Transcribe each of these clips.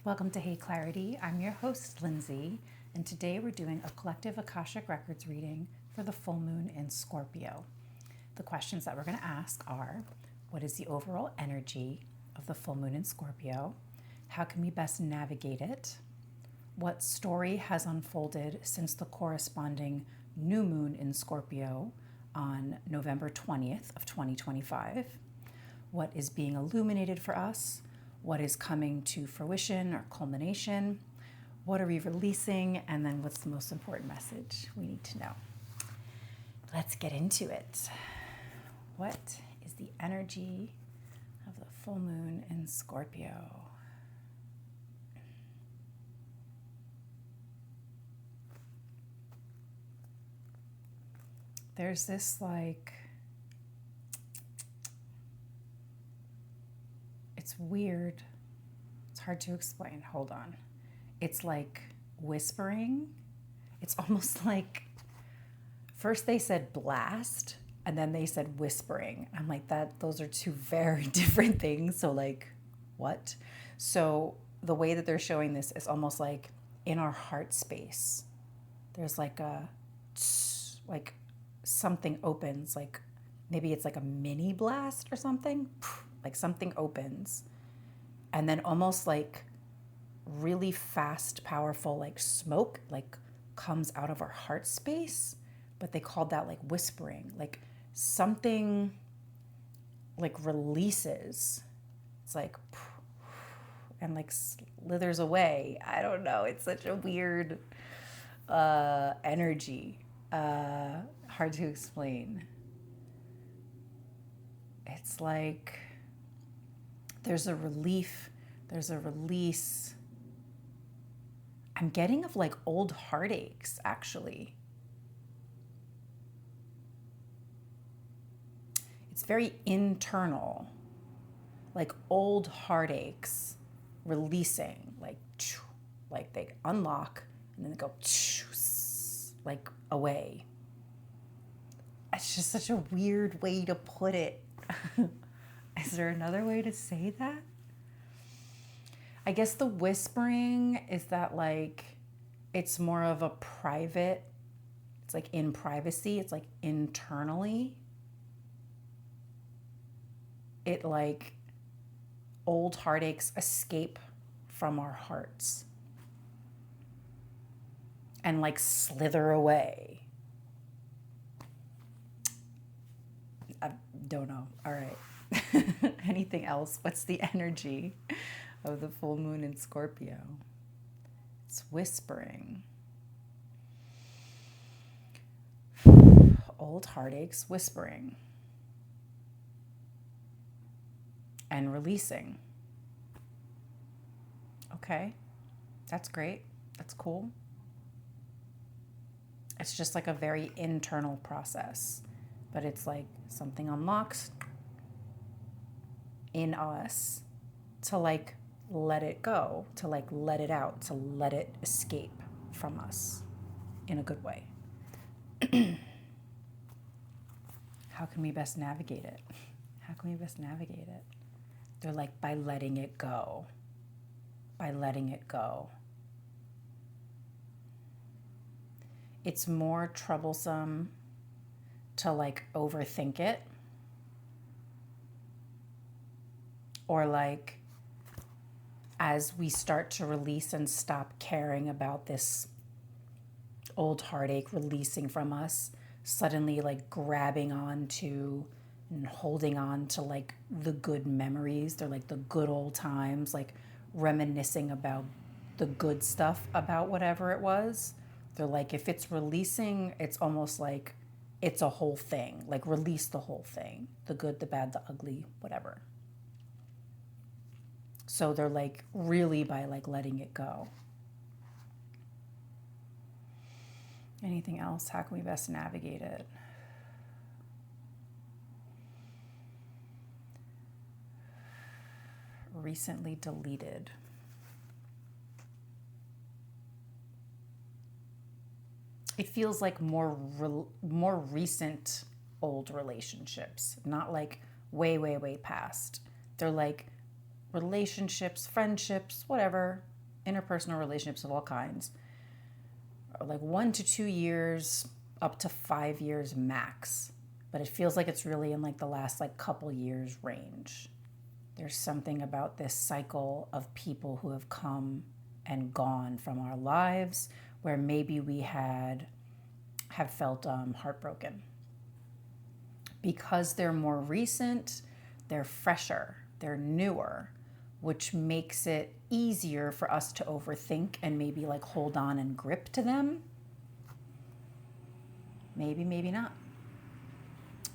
Welcome to Hey Clarity. I'm your host, Lindsay, and today we're doing a collective Akashic Records reading for the full moon in Scorpio. The questions that we're going to ask are, what is the overall energy of the full moon in Scorpio? How can we best navigate it? What story has unfolded since the corresponding new moon in Scorpio on November 20th of 2025? What is being illuminated for us? What is coming to fruition or culmination? What are we releasing? And then what's the most important message we need to know? Let's get into it. What is the energy of the full moon in Scorpio? There's this it's weird. It's hard to explain. Hold on. It's like whispering. It's almost like, first they said blast and then they said whispering. I'm like, those are two very different things. So like, what? So the way that they're showing this is almost like in our heart space. There's like something opens, like maybe it's like a mini blast or something. Like something opens and then almost like really fast, powerful, like smoke, like comes out of our heart space. But they called that like whispering, like something like releases. It's like, and like slithers away. I don't know. It's such a weird energy. Hard to explain. It's like, there's a relief, there's a release. I'm getting of like old heartaches, actually. It's very internal, like old heartaches releasing, like they unlock and then they go like away. It's just such a weird way to put it. Is there another way to say that? I guess the whispering is that like it's more of a private, it's like in privacy, it's like internally. It like old heartaches escape from our hearts and like slither away. I don't know. All right. Anything else? What's the energy of the full moon in Scorpio? It's whispering. Old heartaches, whispering. And releasing. Okay. That's great. That's cool. It's just like a very internal process. But it's like something unlocks in us to like let it go, to like let it out, to let it escape from us in a good way. How can we best navigate it? How can we best navigate it? They're like, by letting it go. By letting it go. It's more troublesome to like overthink it. Or like, as we start to release and stop caring about this old heartache releasing from us, suddenly like grabbing on to and holding on to like the good memories. They're like the good old times, like reminiscing about the good stuff about whatever it was. They're like, if it's releasing, it's almost like it's a whole thing. Like release the whole thing. The good, the bad, the ugly, whatever. So they're like really by like letting it go. Anything else? How can we best navigate it? Recently deleted. It feels like more recent old relationships, not like way past. They're like relationships, friendships, whatever, interpersonal relationships of all kinds are like 1 to 2 years, up to 5 years max. But it feels like it's really in like the last like couple years range. There's something about this cycle of people who have come and gone from our lives where maybe we have felt heartbroken. Because they're more recent, they're fresher, they're newer, which makes it easier for us to overthink and maybe like hold on and grip to them. Maybe, maybe not.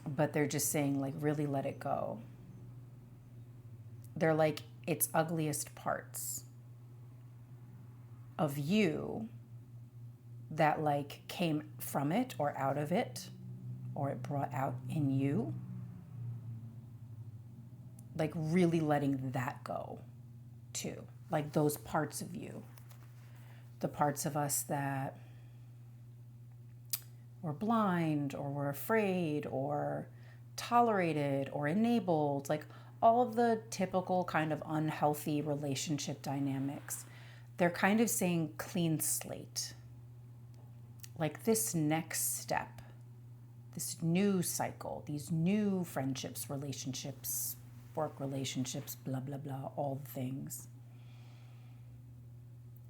But they're just saying like really let it go. They're like its ugliest parts of you that like came from it or out of it, or it brought out in you. Like really letting that go too. Like those parts of you. The parts of us that were blind or were afraid or tolerated or enabled. Like all of the typical kind of unhealthy relationship dynamics. They're kind of saying clean slate. Like this next step, this new cycle, these new friendships, relationships, work relationships, blah, blah, blah, all the things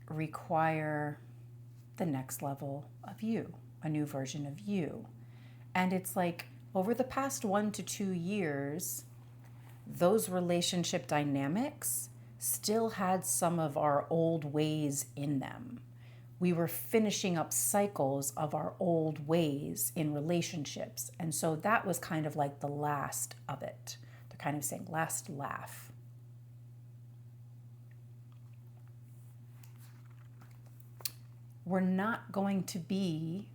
require the next level of you, a new version of you. And it's like over the past 1 to 2 years, those relationship dynamics still had some of our old ways in them. We were finishing up cycles of our old ways in relationships. And so that was kind of like the last of it. They're kind of saying last laugh. We're not going to be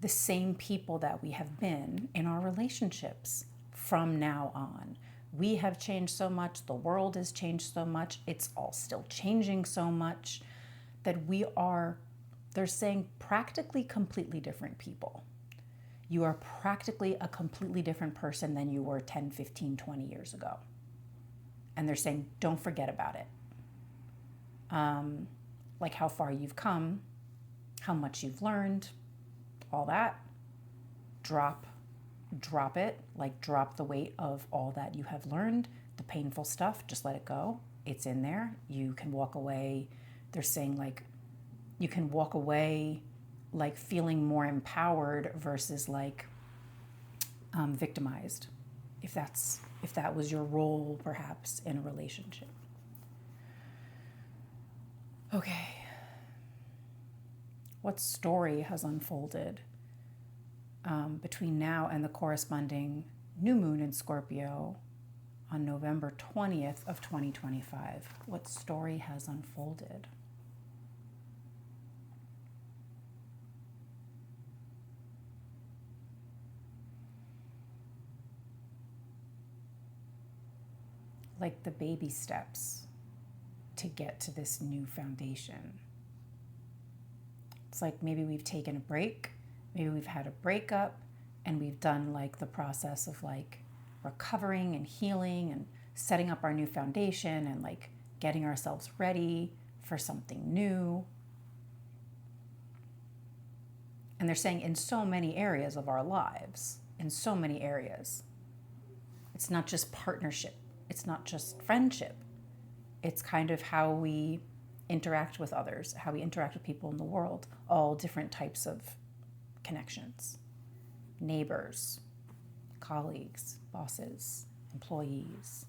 the same people that we have been in our relationships from now on. We have changed so much. The world has changed so much. It's all still changing so much that we are, they're saying, practically completely different people. You are practically a completely different person than you were 10, 15, 20 years ago. And they're saying, don't forget about it. Like how far you've come, how much you've learned, all that. Drop it, like drop the weight of all that you have learned, the painful stuff, just let it go. It's in there. You can walk away. They're saying like you can walk away like feeling more empowered versus like victimized, if that was your role perhaps in a relationship. Okay. What story has unfolded between now and the corresponding new moon in Scorpio on November 20th of 2025? What story has unfolded? Like the baby steps to get to this new foundation. It's like maybe we've taken a break, maybe we've had a breakup, and we've done like the process of like recovering and healing and setting up our new foundation and like getting ourselves ready for something new. And they're saying in so many areas of our lives, in so many areas. It's not just partnership. It's not just friendship. It's kind of how we interact with others, how we interact with people in the world, all different types of connections. Neighbors, colleagues, bosses, employees.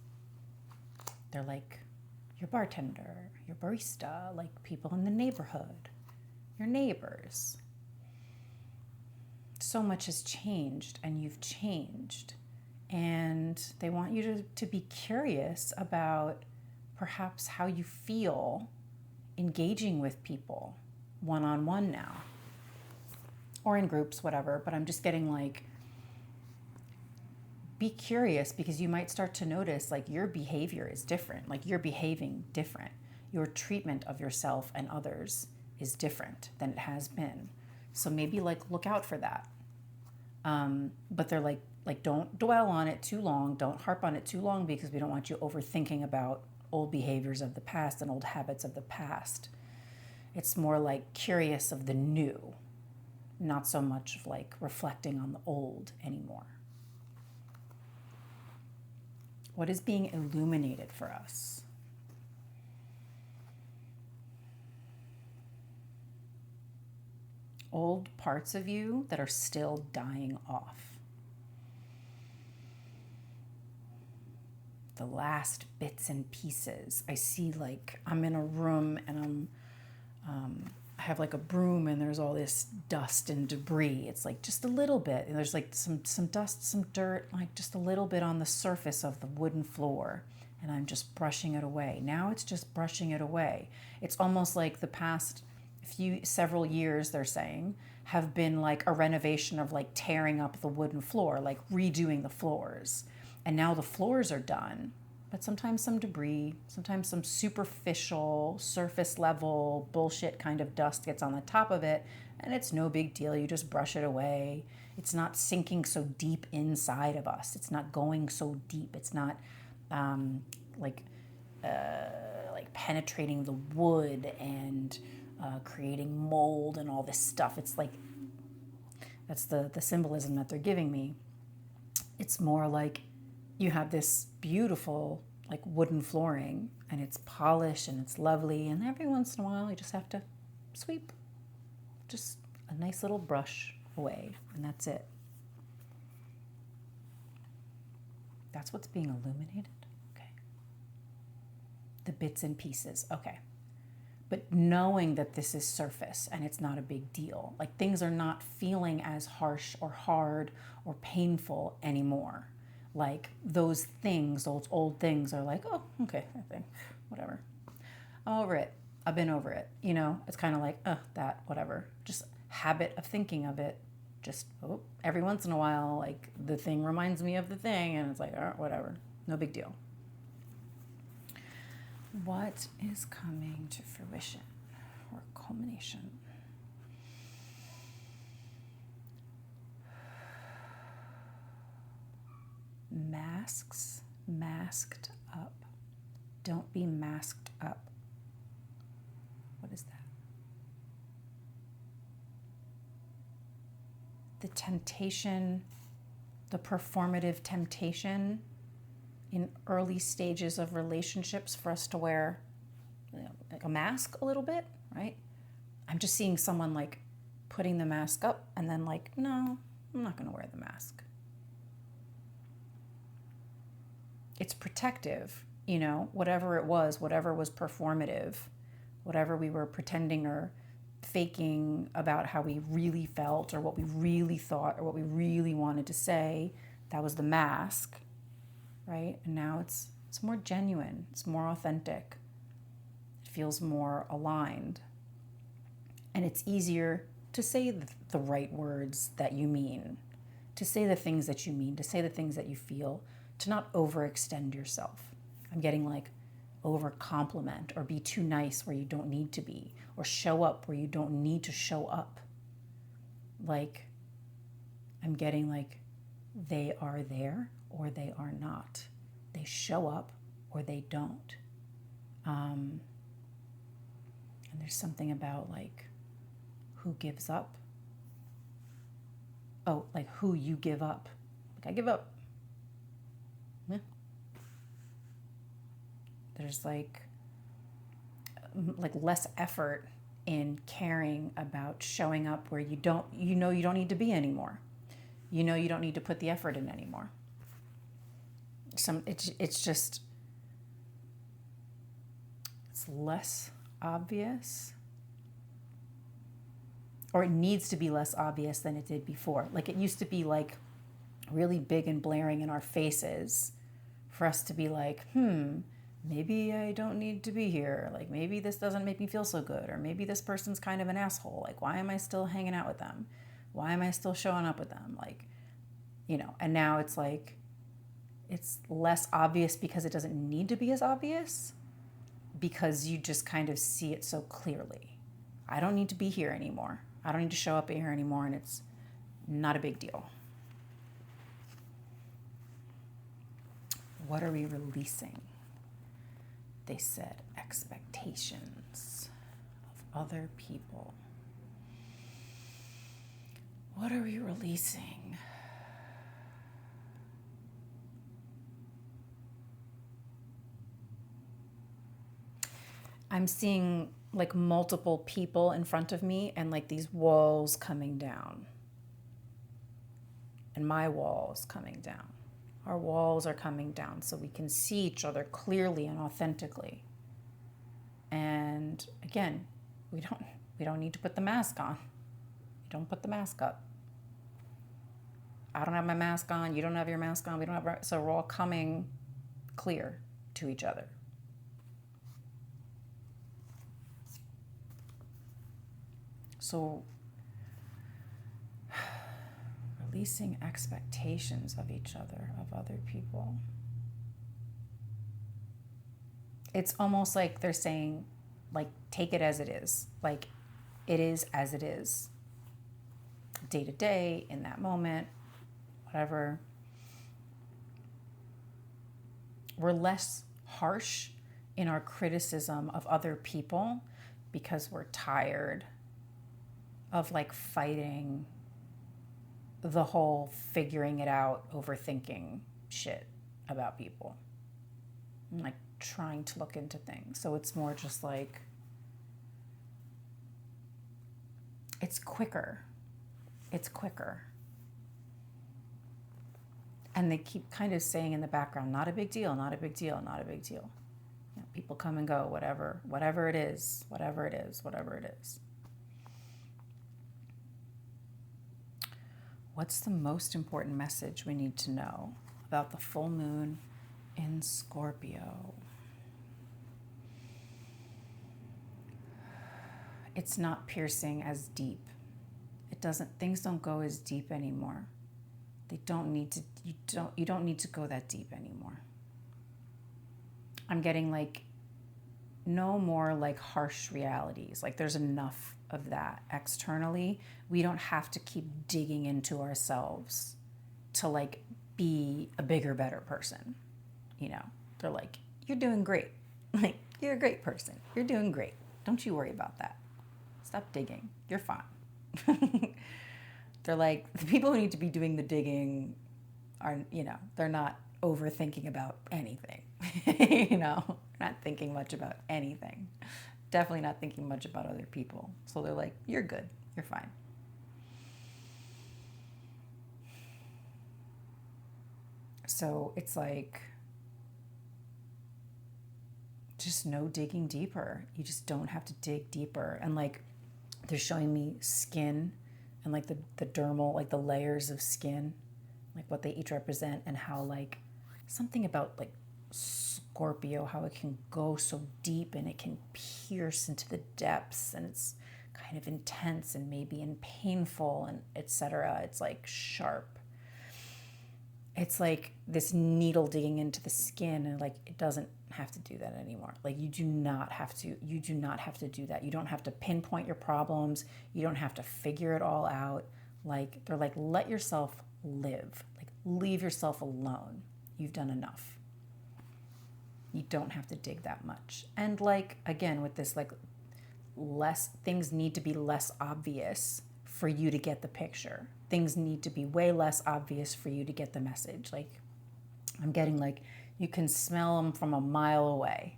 They're like your bartender, your barista, like people in the neighborhood, your neighbors. So much has changed and you've changed. And they want you to be curious about perhaps how you feel engaging with people one-on-one now. Or in groups, whatever. But I'm just getting like, be curious because you might start to notice like your behavior is different. Like you're behaving different. Your treatment of yourself and others is different than it has been. So maybe like look out for that. But they're like don't dwell on it too long. Don't harp on it too long because we don't want you overthinking about old behaviors of the past and old habits of the past. It's more like curious of the new, not so much of like reflecting on the old anymore. What is being illuminated for us? Old parts of you that are still dying off. The last bits and pieces. I see, like, I'm in a room and I have like a broom and there's all this dust and debris. It's like just a little bit. And there's like some dust, some dirt, like just a little bit on the surface of the wooden floor. And I'm just brushing it away. Now it's just brushing it away. It's almost like the past several years, they're saying, have been like a renovation of like tearing up the wooden floor, like redoing the floors. And now the floors are done, but sometimes some debris, sometimes some superficial, surface level bullshit kind of dust gets on the top of it, and it's no big deal. You just brush it away. It's not sinking so deep inside of us. It's not going so deep. It's not like penetrating the wood and creating mold and all this stuff. It's like, that's the symbolism that they're giving me. It's more like you have this beautiful like wooden flooring and it's polished and it's lovely, and every once in a while you just have to sweep just a nice little brush away, and that's it. That's what's being illuminated. Okay. The bits and pieces. Okay. But knowing that this is surface and it's not a big deal. Like things are not feeling as harsh or hard or painful anymore. Like those things, those old things are like, oh, okay, I think, whatever. I'm over it. I've been over it. You know, it's kind of like, that, whatever. Just habit of thinking of it. Just, every once in a while, like the thing reminds me of the thing and it's like, whatever. No big deal. What is coming to fruition or culmination? Masks, masked up. Don't be masked up. What is that? The temptation, the performative temptation in early stages of relationships for us to wear, like a mask a little bit, right? I'm just seeing someone like putting the mask up and then like, no, I'm not going to wear the mask. It's protective, whatever it was, whatever was performative, whatever we were pretending or faking about how we really felt or what we really thought or what we really wanted to say, that was the mask, right? And now it's more genuine, it's more authentic, it feels more aligned, and it's easier to say the right words that you mean, to say the things that you mean, to say the things that you feel, to not overextend yourself. I'm getting like over compliment or be too nice where you don't need to be, or show up where you don't need to show up. Like I'm getting like they are there or they are not. They show up or they don't. And there's something about like who gives up. Oh, like who you give up. Like I give up. Yeah. There's like less effort in caring about showing up where you don't need to be anymore. You don't need to put the effort in anymore. It's less obvious, or it needs to be less obvious than it did before. Like it used to be like really big and blaring in our faces for us to be like, maybe I don't need to be here. Like maybe this doesn't make me feel so good, or maybe this person's kind of an asshole. Like why am I still hanging out with them? Why am I still showing up with them? Like, and now it's like, it's less obvious because it doesn't need to be as obvious, because you just kind of see it so clearly. I don't need to be here anymore. I don't need to show up here anymore, and it's not a big deal. What are we releasing? They said expectations of other people. What are we releasing? I'm seeing like multiple people in front of me and like these walls coming down. And my walls coming down. Our walls are coming down so we can see each other clearly and authentically. And again, we don't need to put the mask on. You don't put the mask up. I don't have my mask on. You don't have your mask on. So we're all coming clear to each other. So releasing expectations of each other, of other people. It's almost like they're saying, like, take it as it is. Like, it is as it is. Day to day, in that moment, whatever. We're less harsh in our criticism of other people because we're tired of like fighting the whole figuring it out, overthinking shit about people. And like trying to look into things. So it's more just like, it's quicker. It's quicker. And they keep kind of saying in the background, not a big deal, not a big deal, not a big deal. You know, people come and go, whatever it is, whatever it is, whatever it is. What's the most important message we need to know about the full moon in Scorpio? It's not piercing as deep. Things don't go as deep anymore. You don't need to go that deep anymore. I'm getting like no more like harsh realities. Like there's enough of that externally. We don't have to keep digging into ourselves to like be a bigger, better person. You know, they're like, you're doing great. Like, you're a great person. You're doing great. Don't you worry about that. Stop digging. You're fine. They're like, the people who need to be doing the digging are, you know, they're not overthinking about anything. You know, not thinking much about anything. Definitely not thinking much about other people. So they're like, you're good. You're fine. So it's like, just no digging deeper. You just don't have to dig deeper. And like, they're showing me skin and like the dermal, like the layers of skin, like what they each represent, and how like something about like Scorpio, how it can go so deep and it can pierce into the depths, and it's kind of intense and maybe and painful and etc. It's like sharp. It's like this needle digging into the skin, and like it doesn't have to do that anymore. Like you do not have to do that. You don't have to pinpoint your problems. You don't have to figure it all out. Like they're like, let yourself live. Like leave yourself alone. You've done enough. You don't have to dig that much. And like, again, with this, like less things need to be less obvious for you to get the picture. Things need to be way less obvious for you to get the message. Like I'm getting like, you can smell them from a mile away.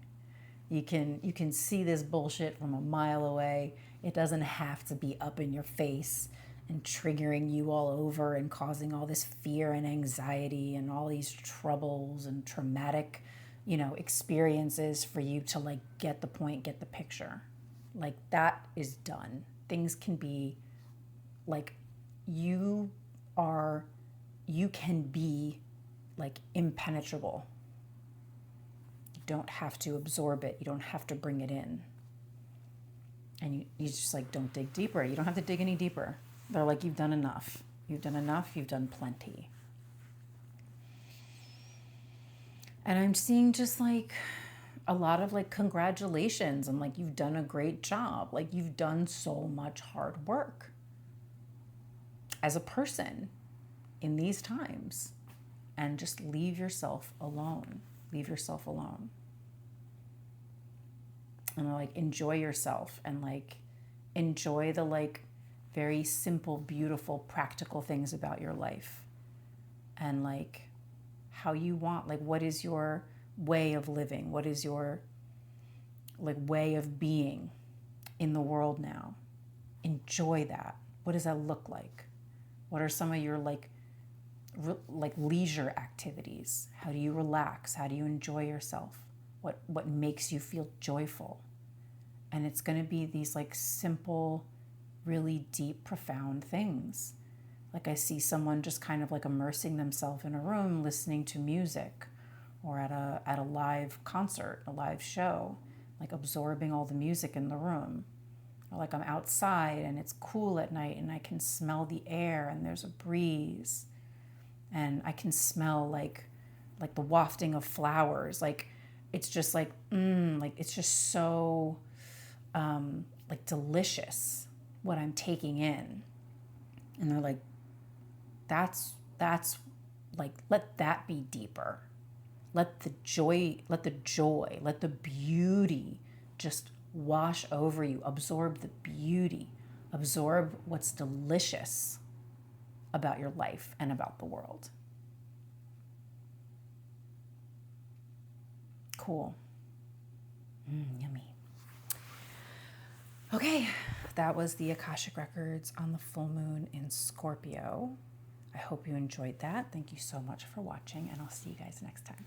You can see this bullshit from a mile away. It doesn't have to be up in your face and triggering you all over and causing all this fear and anxiety and all these troubles and traumatic, you know, experiences for you to like get the point, get the picture. Like that is done. Things can be like, you can be like impenetrable. You don't have to absorb it. You don't have to bring it in. And you just like, don't dig deeper. You don't have to dig any deeper. They're like, you've done enough. You've done enough. You've done plenty. And I'm seeing just like a lot of like congratulations and like, you've done a great job. Like you've done so much hard work as a person in these times, and just leave yourself alone. Leave yourself alone. and like enjoy yourself, and like enjoy the like very simple, beautiful, practical things about your life, and like how you want, like what is your way of living, what is your like way of being in the world now. Enjoy that. What does that look like? What are some of your like leisure activities? How do you relax? How do you enjoy yourself? What makes you feel joyful? And it's going to be these like simple, really deep, profound things. Like I see someone just kind of like immersing themselves in a room, listening to music, or at a live concert, a live show, like absorbing all the music in the room. Or like I'm outside and it's cool at night and I can smell the air and there's a breeze, and I can smell like the wafting of flowers. Like it's just like like it's just so like delicious what I'm taking in. And they're like, that's like, let that be deeper. Let the joy, let the beauty just wash over you. Absorb the beauty. Absorb what's delicious about your life and about the world. Cool. Yummy. Okay, that was the Akashic Records on the full moon in Scorpio. I hope you enjoyed that. Thank you so much for watching, and I'll see you guys next time.